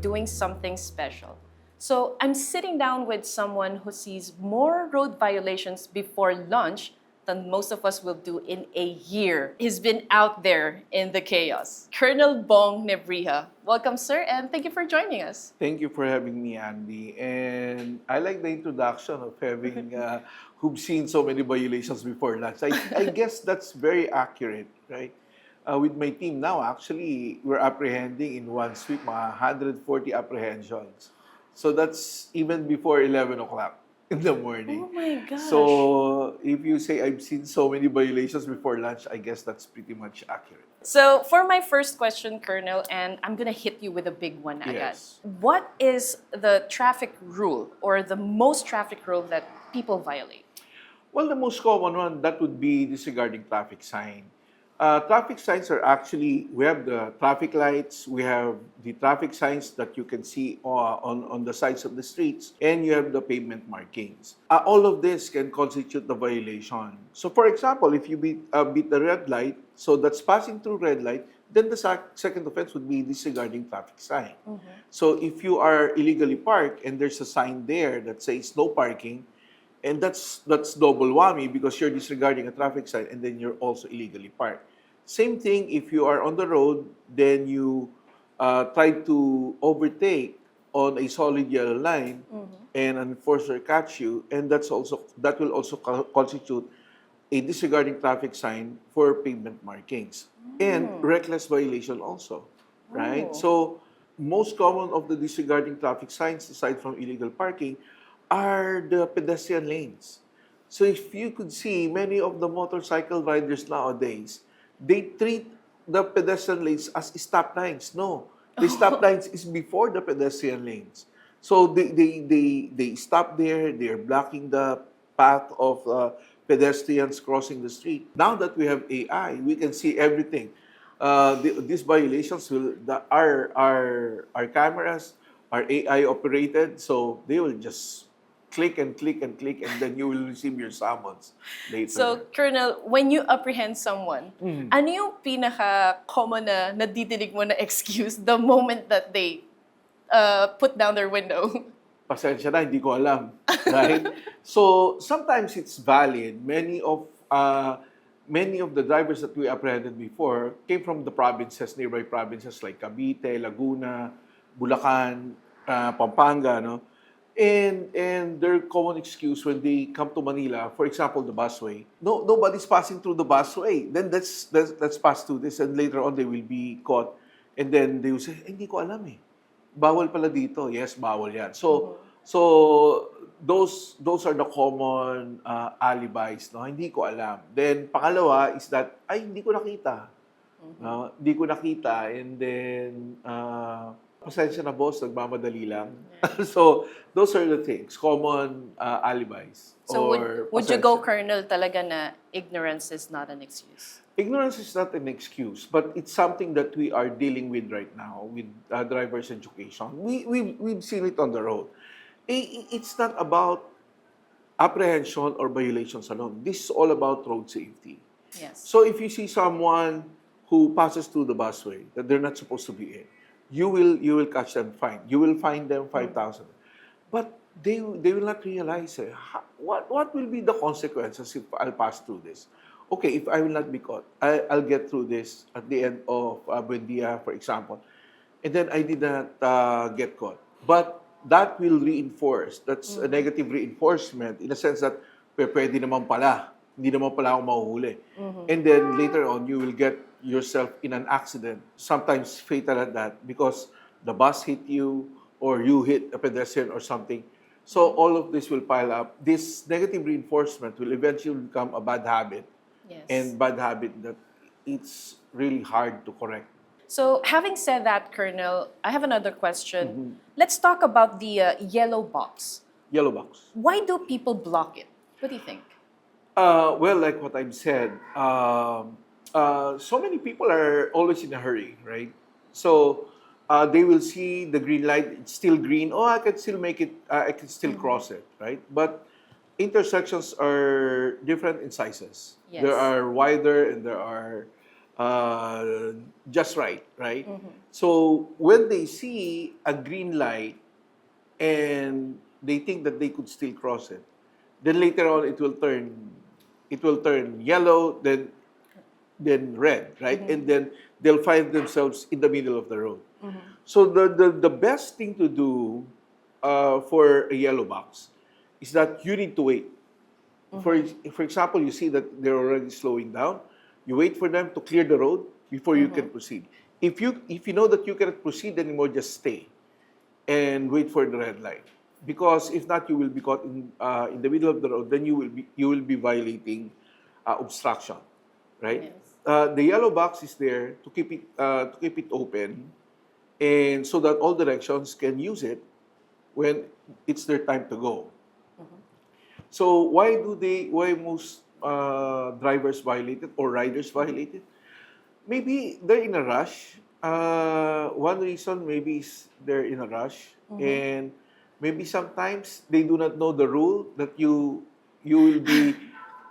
doing something special. So I'm sitting down with someone who sees more road violations before lunch than most of us will do in a year. He's been out there in the chaos. Colonel Bong Nebriha. Welcome, sir, and thank you for joining us. Thank you for having me, Andy. And I like the introduction of having who've seen so many violations before lunch. I guess that's very accurate, right? With my team now, actually, we're apprehending in one sweep, 140 apprehensions. So that's even before 11 o'clock in the morning. Oh my gosh. So if you say I've seen so many violations before lunch, I guess that's pretty much accurate. So for my first question, Colonel, and I'm gonna hit you with a big one agad. Yes. What is the traffic rule or the most traffic rule that people violate? Well, the most common one, that would be disregarding traffic sign. Traffic signs are actually, we have the traffic lights, we have the traffic signs that you can see on the sides of the streets, and you have the pavement markings. All of this can constitute the violation. So for example, if you beat the red light, so that's passing through red light, then the second offense would be disregarding traffic sign. So if you are illegally parked and there's a sign there that says no parking, and that's double whammy because you're disregarding a traffic sign and then you're also illegally parked. Same thing if you are on the road, then you try to overtake on a solid yellow line and an enforcer catch you, and that will also constitute a disregarding traffic sign for pavement markings and reckless violation also, right? Oh. So most common of the disregarding traffic signs aside from illegal parking are the pedestrian lanes. So if you could see, many of the motorcycle riders nowadays, they treat the pedestrian lanes as stop lines. No, the stop lines is before the pedestrian lanes. So they stop there, they're blocking the path of pedestrians crossing the street. Now that we have AI, we can see everything. These violations our cameras are AI operated, so they will just click and click and click, and then you will receive your summons later. So, Colonel, when you apprehend someone, ano yung pinaka-common na nadidinig mo na excuse the moment that they put down their window? Pasensya na, hindi ko alam. Right? So, sometimes it's valid. Many of the drivers that we apprehended before came from the provinces, nearby provinces like Cavite, Laguna, Bulacan, Pampanga, no? And their common excuse when they come to Manila, for example, the busway, nobody's passing through the busway. Then let's pass through this, and later on they will be caught, and then they will say, hindi ko alam eh. Bawal pala dito. Yes, bawal yan. So those are the common alibis, no? Hindi ko alam. Then pangalawa is that hindi ko nakita. No? Hindi ko nakita, and then pasensya na boss, nagmamadali lang. So those are the things, common alibis. So or would you go, pasensya. Colonel, talaga na ignorance is not an excuse? Ignorance is not an excuse, but it's something that we are dealing with right now with driver's education. We've seen it on the road. It's not about apprehension or violations alone. This is all about road safety. Yes. So if you see someone who passes through the busway that they're not supposed to be in, you will catch them fine. You will fine them 5,000. But they will not realize what will be the consequences if I'll pass through this. Okay, if I will not be caught, I'll get through this at the end of Buendia, for example, and then I did not get caught. But that will reinforce. That's a negative reinforcement in a sense that pwede naman pala. Hindi naman pala ako mahuhuli. And then later on, you will get yourself in an accident, sometimes fatal at that, because the bus hit you or you hit a pedestrian or something. So all of this will pile up. This negative reinforcement will eventually become a bad habit. Yes. And bad habit that it's really hard to correct. So, having said that, Colonel, I have another question. Let's talk about the yellow box. Yellow box. Why do people block it? What do you think? Well, like what I've said, so many people are always in a hurry, right? So they will see the green light, it's still green. Oh, I can still make it, I can still cross it, right? But intersections are different in sizes. Yes. There are wider and there are uh, just right, right? So when they see a green light and they think that they could still cross it, then later on it will turn yellow, then red, right? And then they'll find themselves in the middle of the road. So the best thing to do for a yellow box is that you need to wait. For example, you see that they're already slowing down. You wait for them to clear the road before you can proceed. If you know that you cannot proceed anymore, just stay and wait for the red light. Because if not, you will be caught in the middle of the road. Then you will be violating obstruction, right? Yes. The yellow box is there to keep it open, and so that all directions can use it when it's their time to go. So why most drivers violate it or riders violate it? Maybe they're in a rush. One reason maybe is they're in a rush, and maybe sometimes they do not know the rule that you will be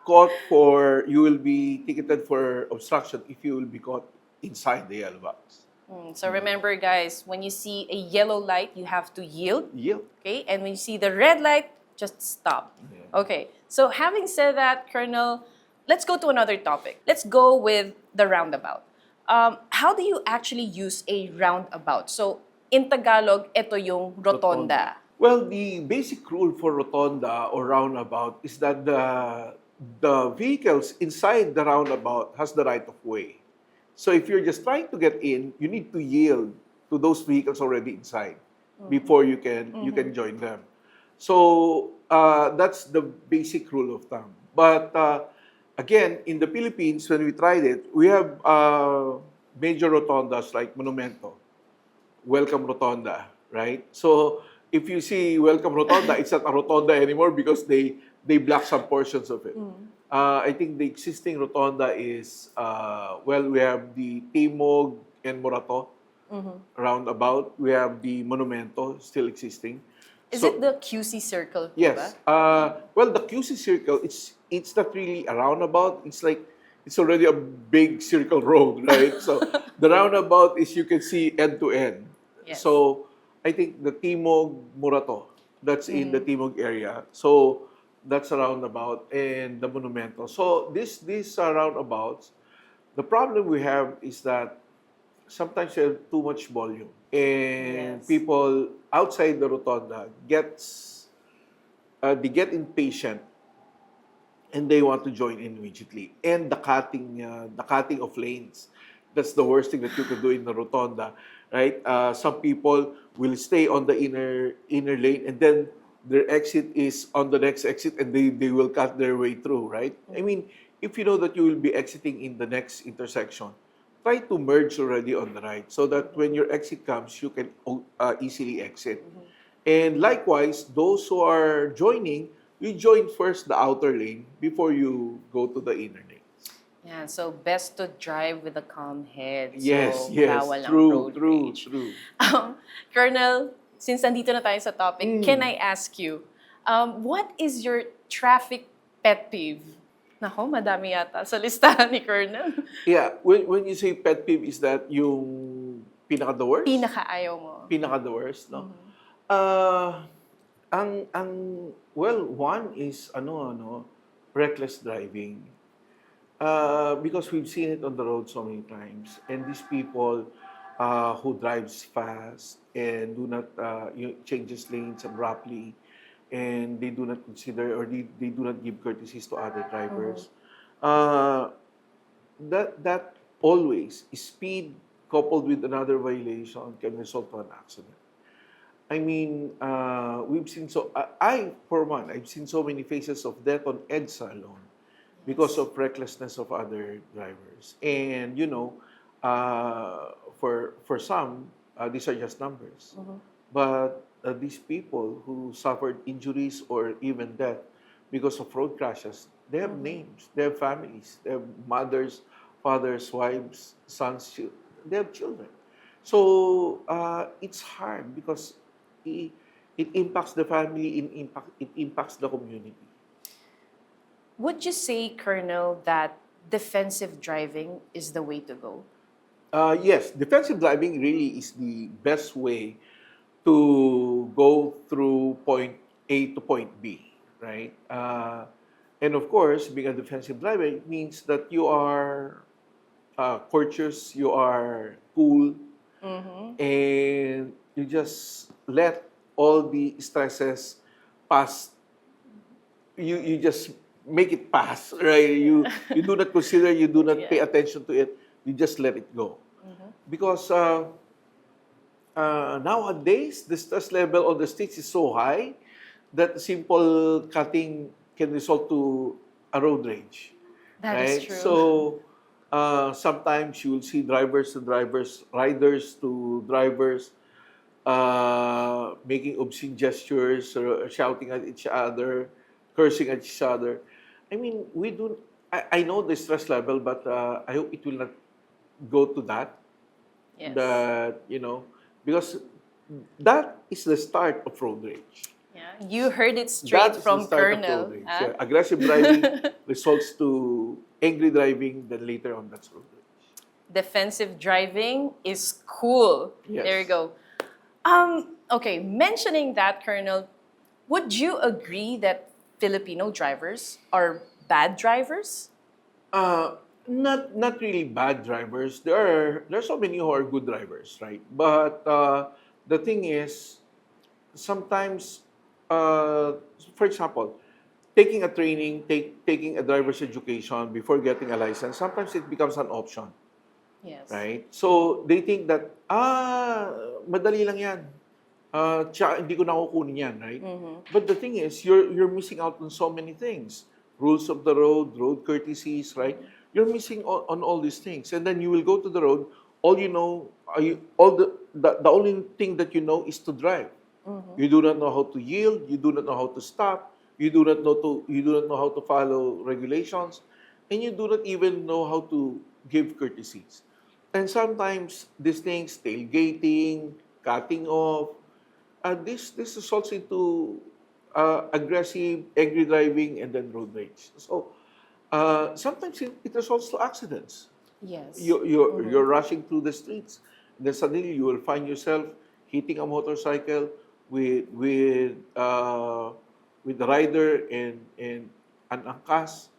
you will be ticketed for obstruction if you will be caught inside the yellow box. So remember, guys, when you see a yellow light, you have to yield. Yep. Okay, and when you see the red light, just stop. Yeah. Okay, so having said that, Colonel, let's go to another topic. Let's go with the roundabout. How do you actually use a roundabout? So in Tagalog, ito yung rotonda. Well, the basic rule for rotonda or roundabout is that the vehicles inside the roundabout has the right of way. So if you're just trying to get in, you need to yield to those vehicles already inside before you can join them. So that's the basic rule of thumb. But again, in the Philippines, when we tried it, we have major rotondas like Monumento, Welcome Rotonda, right? So if you see Welcome Rotonda, it's not a rotonda anymore because they block some portions of it. I think the existing rotonda is we have the Timog and Morato roundabout. We have the Monumento still existing. Is So- it the QC circle? po Yes. ba? Well, the QC circle, it's not really a roundabout. It's already a big circle road, right? So the roundabout is you can see end to end. Yes. So I think the Timog Murato, that's in the Timog area. So that's a roundabout and the Monumento. So these are roundabouts. The problem we have is that sometimes you have too much volume and Yes. people outside the rotonda they get impatient and they want to join in immediately. And the cutting of lanes, that's the worst thing that you can do in the rotonda, right? Some people will stay on the inner lane and then their exit is on the next exit and they will cut their way through, right? I mean, if you know that you will be exiting in the next intersection, try to merge already on the right so that when your exit comes, you can easily exit. And likewise, those who are joining, you join first the outer lane before you go to the inner lane. Yeah, so best to drive with a calm head. Yes, So, yes, bawal ang true, road true, rage. true. Colonel, since nandito na tayo sa topic, can I ask you, what is your traffic pet peeve? Nako, madami yata sa listahan ni Colonel. Yeah, when you say pet peeve, is that yung pinaka-the worst? Pinaka-ayaw mo. Pinaka-the worst, no? One is reckless driving. Because we've seen it on the road so many times, and these people who drives fast and do not changes lanes abruptly, and they do not consider or they do not give courtesies to other drivers. That always speed coupled with another violation can result to an accident. I mean, we've seen for one, I've seen so many faces of death on EDSA alone because of recklessness of other drivers. And, for some, these are just numbers. But these people who suffered injuries or even death because of road crashes, they have names, they have families, they have mothers, fathers, wives, sons, they have children. So it's hard because it impacts the family, it impacts the community. Would you say, Colonel, that defensive driving is the way to go? Yes, defensive driving really is the best way to go through point A to point B, right? And of course, being a defensive driver means that you are courteous, you are cool, and you just let all the stresses pass. You just make it pass, right? You do not consider, you do not pay Yeah. attention to it. You just let it go, because nowadays the stress level on the streets is so high that simple cutting can result to a road rage, That is right? true. So sometimes you will see drivers to drivers, riders to drivers, making obscene gestures or shouting at each other, cursing at each other. I mean, we do. I know the stress level, but I hope it will not go to that. Yes. That because that is the start of road rage. Yeah. You heard it straight That is the from start of Colonel. road rage. Huh? Yeah. Aggressive driving results to angry driving. Then later on, that's road rage. Defensive driving is cool. Yes. There you go. Okay, mentioning that, Colonel, would you agree that Filipino drivers are bad drivers? Not really bad drivers. There are so many who are good drivers, right? But the thing is, sometimes, for example, taking a training, taking a driver's education before getting a license, sometimes it becomes an option, Yes. right? So they think that madali lang yan. Tsaka hindi ko nakukunin yan, right? But the thing is, you're missing out on so many things. Rules of the road, road courtesies, right? You're missing on all these things. And then you will go to the road, all you know, the only thing that you know is to drive. You do not know how to yield, you do not know how to stop, you do not know how to follow regulations, and you do not even know how to give courtesies. And sometimes these things, tailgating, cutting off, this results into aggressive, angry driving, and then road rage. So sometimes it results to accidents. Yes. You're rushing through the streets, and then suddenly you will find yourself hitting a motorcycle with the rider and an angkas.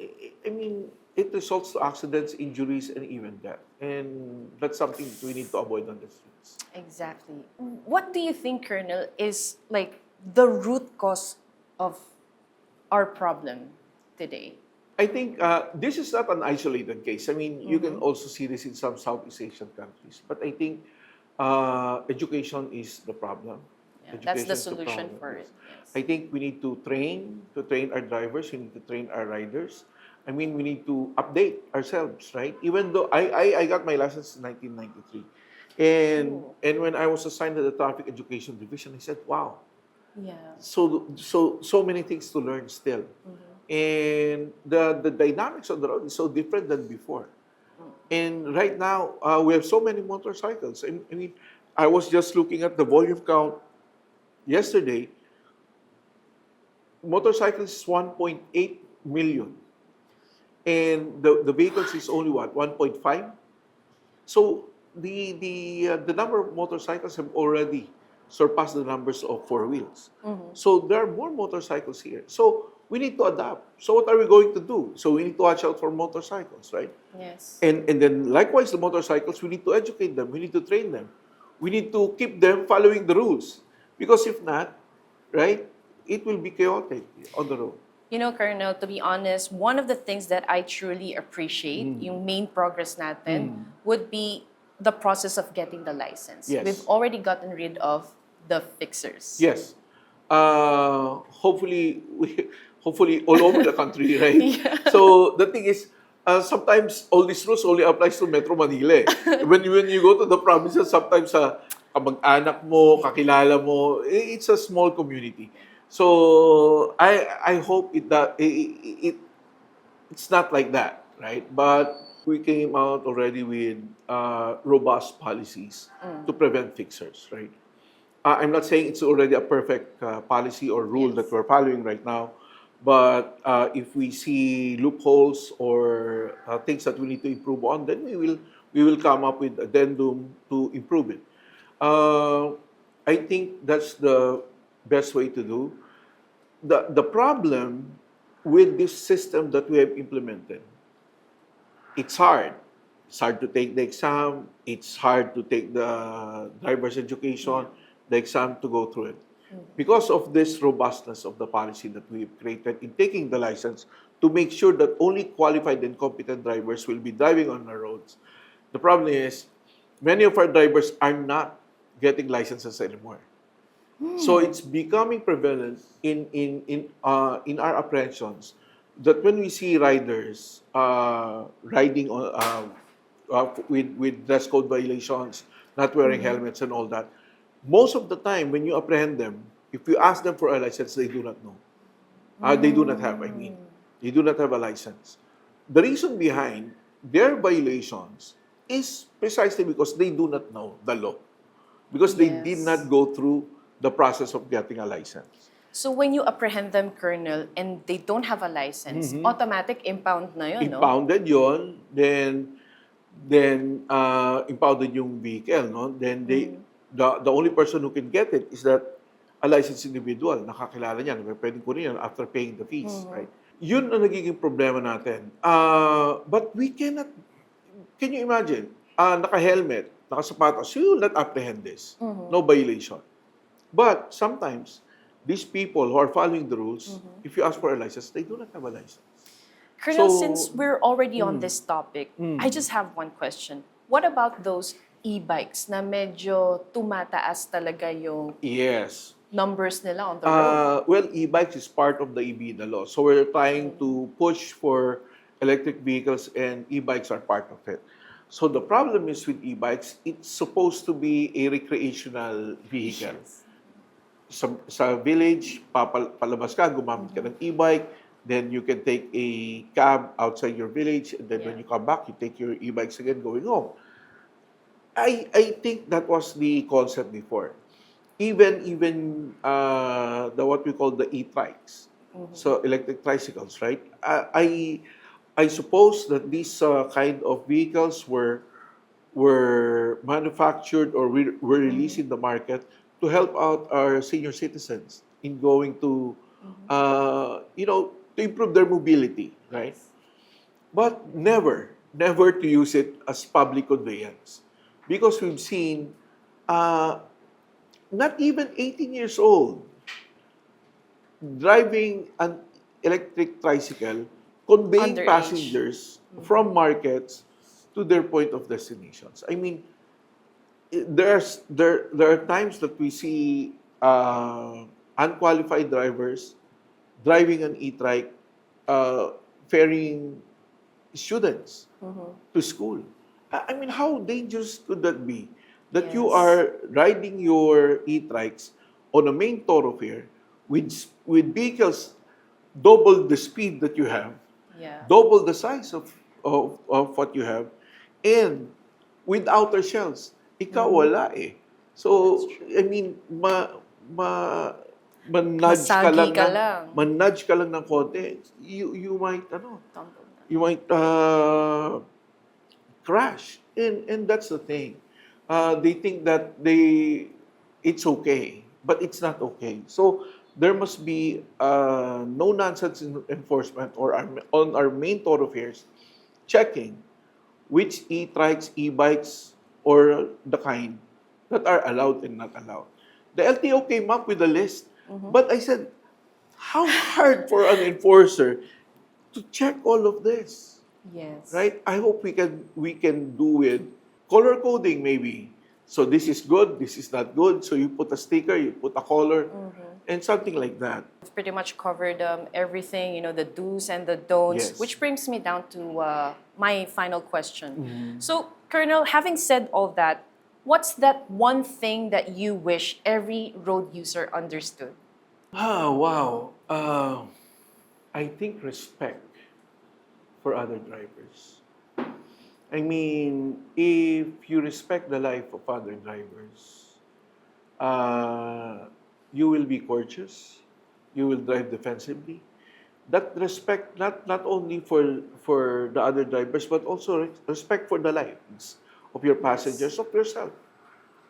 I mean, it results to accidents, injuries, and even death. And that's something we need to avoid on the streets. Exactly. What do you think, Colonel, is like the root cause of our problem today? I think this is not an isolated case. I mean, you can also see this in some Southeast Asian countries. But I think education is the problem. Yeah, that's the is solution problem, for yes. it. Yes. I think we need to train our drivers. We need to train our riders. I mean, we need to update ourselves, right? Even though I got my license in 1993. And when I was assigned to the traffic education division, I said, wow, Yeah. so many things to learn still. And the dynamics on the road is so different than before. And right now, we have so many motorcycles. I mean, I was just looking at the volume count yesterday. Motorcycles is 1.8 million. And the vehicles is only what, 1.5? So the number of motorcycles have already surpassed the numbers of four wheels. So there are more motorcycles here. So we need to adapt. So what are we going to do? So we need to watch out for motorcycles, right? Yes. And then likewise, the motorcycles, we need to educate them. We need to train them. We need to keep them following the rules. Because if not, right, it will be chaotic on the road. You know, Colonel, to be honest, one of the things that I truly appreciate, yung main progress natin, would be the process of getting the license. Yes. We've already gotten rid of the fixers. Yes. Hopefully, hopefully all over the country, right? Yeah. So the thing is, sometimes all these rules only applies to Metro Manila. When you go to the provinces, sometimes kamag-anak mo, kakilala mo, it's a small community. So I hope it's not like that, right? But we came out already with robust policies to prevent fixers, right? I'm not saying it's already a perfect policy or rule Yes. that we're following right now, But if we see loopholes or things that we need to improve on, then we will come up with addendum to improve it. Uh, I think that's the best way to do. The problem with this system that we have implemented, it's hard. It's hard to take the exam. It's hard to take the driver's education, the exam to go through it. Because of this robustness of the policy that we've created in taking the license to make sure that only qualified and competent drivers will be driving on our roads. The problem is many of our drivers are not getting licenses anymore. So it's becoming prevalent in our apprehensions that when we see riders riding on, with dress code violations, not wearing helmets and all that, most of the time when you apprehend them, if you ask them for a license, they do not know. They do not have, I mean. They do not have a license. The reason behind their violations is precisely because they do not know the law. Because they did Yes. not go through the process of getting a license. So when you apprehend them, Colonel, and they don't have a license, automatic impound na yun, no? Impounded yon, then impounded yung vehicle, no? Then the only person who can get it is that a licensed individual, nakakilala niya, pwedeng kunin yan after paying the fees, right? Yun ang nagiging problema natin. But we cannot, can you imagine, naka-helmet, nakasapatos, you will not apprehend this. No violation. But sometimes, these people who are following the rules, if you ask for a license, they do not have a license. Colonel, So- since we're already on this topic, I just have one question. What about those e-bikes na medyo tumataas talaga yung Yes. numbers nila on the road? Well, e-bikes is part of the EBIDA law. So we're trying to push for electric vehicles and e-bikes are part of it. So the problem is with e-bikes, it's supposed to be a recreational vehicle. Sa village, palabas ka, gumamit ka ng e-bike, then you can take a cab outside your village, and then when you come back, you take your e-bikes again going home. I think that was the concept before. Even the what we call the e-trikes, so electric tricycles, right? I suppose that these kind of vehicles were manufactured or were released in the market to help out our senior citizens in going to, to improve their mobility, right? But never to use it as public conveyance. Because we've seen, not even 18 years old, driving an electric tricycle, conveying Underage. passengers from markets to their point of destinations. I mean, there are times that we see unqualified drivers driving an e-trike, ferrying students to school. I mean, how dangerous could that be? That you Yes. are riding your e-trikes on a main thoroughfare with vehicles double the speed that you have, Yeah. double the size of what you have, and with outer shells. Ikaw wala eh. So, I mean, man-nudge ka Masagi lang, ka lang. man-nudge ka lang ng konti, you might, Tumble na. you might crash. And that's the thing. They think that it's okay, but it's not okay. So there must be no nonsense enforcement on our main thoroughfares, checking which e-trikes, e-bikes, or the kind that are allowed and not allowed. The LTO came up with a list, but I said, how hard for an enforcer to check all of this, Yes. right? I hope we can do with color coding maybe. So this is good, this is not good. So you put a sticker, you put a color, and something like that. We've pretty much covered everything, the do's and the don'ts, Yes. which brings me down to my final question. So, Colonel, having said all that, what's that one thing that you wish every road user understood? Wow. I think respect for other drivers. I mean, if you respect the life of other drivers, you will be courteous, you will drive defensively, that respect not only for the other drivers but also respect for the lives of your passengers, of yourself.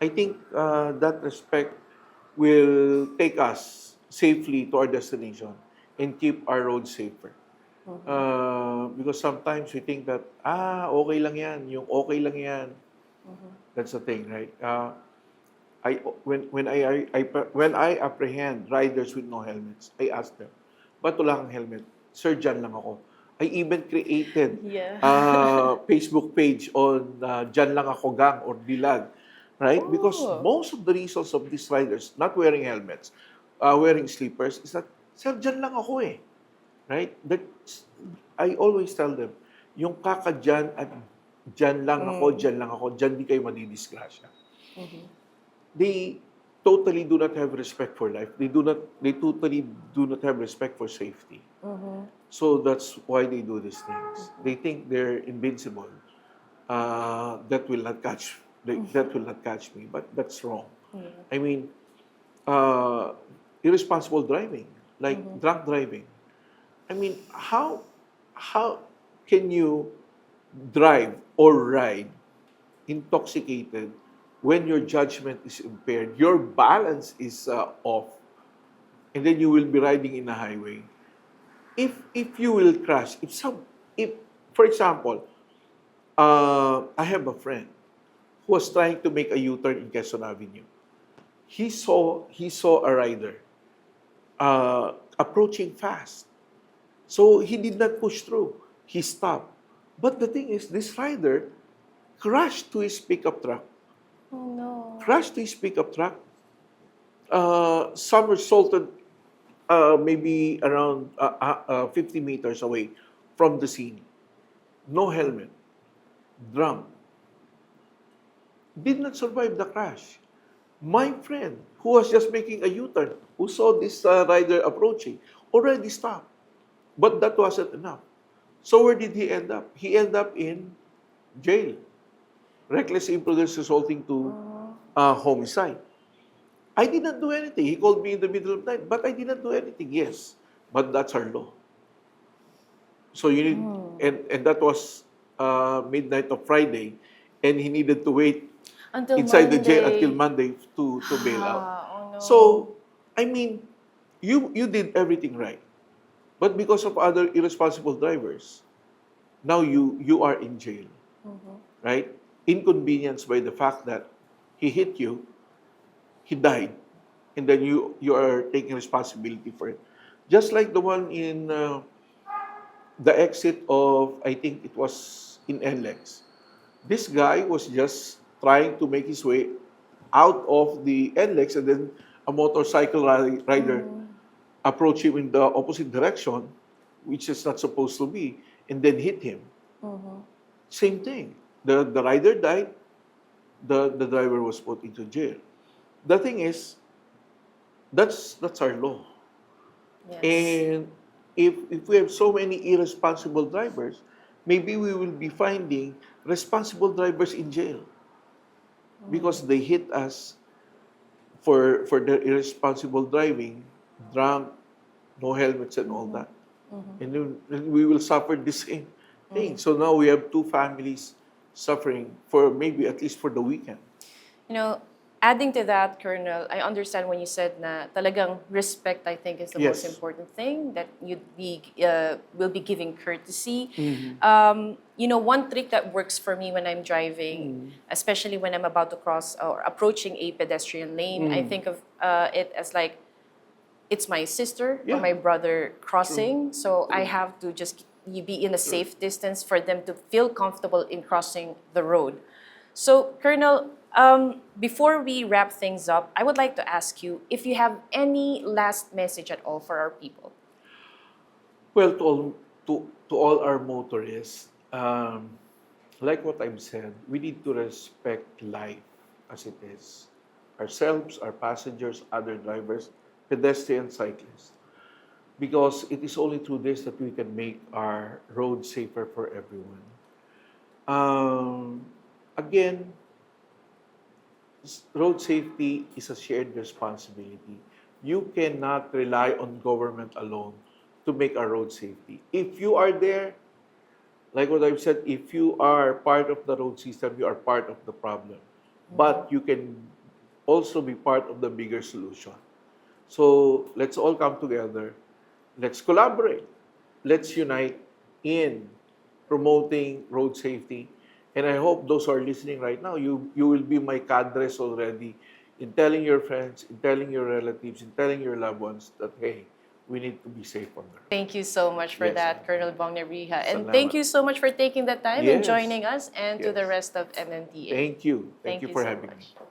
I think that respect will take us safely to our destination and keep our roads safer. Because sometimes we think that, okay lang yan, yung okay lang yan. That's the thing, right? I when I apprehend riders with no helmets, I ask them, ba't wala kang helmet? Sir, dyan lang ako. I even created Yeah. Facebook page on dyan lang ako gang or dilag, right? Because Oh. most of the reasons of these riders not wearing helmets, wearing sleepers, is that, sir, dyan lang ako eh. Right? I always tell them, yung kakadyan at dyan lang ako, dyan di kayo madidisgrasya. They totally do not have respect for life. They totally do not have respect for safety. So that's why they do these things. They think they're invincible. That will not catch me. But that's wrong. I mean, irresponsible driving, like drunk driving. I mean, how can you drive or ride intoxicated when your judgment is impaired, your balance is off, and then you will be riding in a highway? If you will crash, if for example, I have a friend who was trying to make a U-turn in Quezon Avenue. He saw a rider approaching fast. So he did not push through. He stopped. But the thing is, this rider crashed to his pickup truck. Oh no. Crashed to his pickup truck. Somersaulted maybe around 50 meters away from the scene. No helmet. Drunk. Did not survive the crash. My friend, who was just making a U-turn, who saw this rider approaching, already stopped. But that wasn't enough. So where did he end up? He ended up in jail. Reckless imprudence resulting to homicide. I did not do anything. He called me in the middle of the night, but I did not do anything. Yes, but that's our law. So you need, and that was midnight of Friday, and he needed to wait Until inside the jail Monday. until Monday to bail out. Oh no. So, I mean, you did everything right. But because of other irresponsible drivers, now you are in jail. Right? Inconvenienced by the fact that he hit you, he died, and then you are taking responsibility for it. Just like the one in the exit of, I think it was in NLEX. This guy was just trying to make his way out of the NLEX, and then a motorcycle rider approached him in the opposite direction, which is not supposed to be, and then hit him. Same thing. The rider died, the driver was put into jail. The thing is, that's our law. Yes. And if we have so many irresponsible drivers, maybe we will be finding responsible drivers in jail because they hit us for their irresponsible driving, drunk, no helmets and all that. And then we will suffer the same thing. So now we have two families suffering for maybe at least for the weekend. You know, adding to that, Colonel, I understand when you said na talagang respect, I think, is the most Yes. important thing, that you'd be, will be giving courtesy. Mm-hmm. You know, one trick that works for me when I'm driving, especially when I'm about to cross or approaching a pedestrian lane, I think of it as like, it's my sister Yeah. or my brother crossing, so I have to just be in a safe distance for them to feel comfortable in crossing the road. So, Colonel, before we wrap things up, I would like to ask you if you have any last message at all for our people. Well, to all our motorists, like what I've said, we need to respect life as it is. Ourselves, our passengers, other drivers, pedestrians, cyclists. Because it is only through this that we can make our roads safer for everyone. Again, road safety is a shared responsibility. You cannot rely on government alone to make our road safety. If you are there, like what I've said, if you are part of the road system, you are part of the problem. But you can also be part of the bigger solution. So let's all come together. Let's collaborate. Let's unite in promoting road safety. And I hope those who are listening right now, you will be my cadres already in telling your friends, in telling your relatives, in telling your loved ones that, hey, we need to be safe on the road. Thank you so much for Yes. that, Colonel Bong Nebriha. And Salamat. thank you so much for taking the time and Yes. joining us and to the Yes. rest of MMDA. Thank you. Thank you for so having much. me.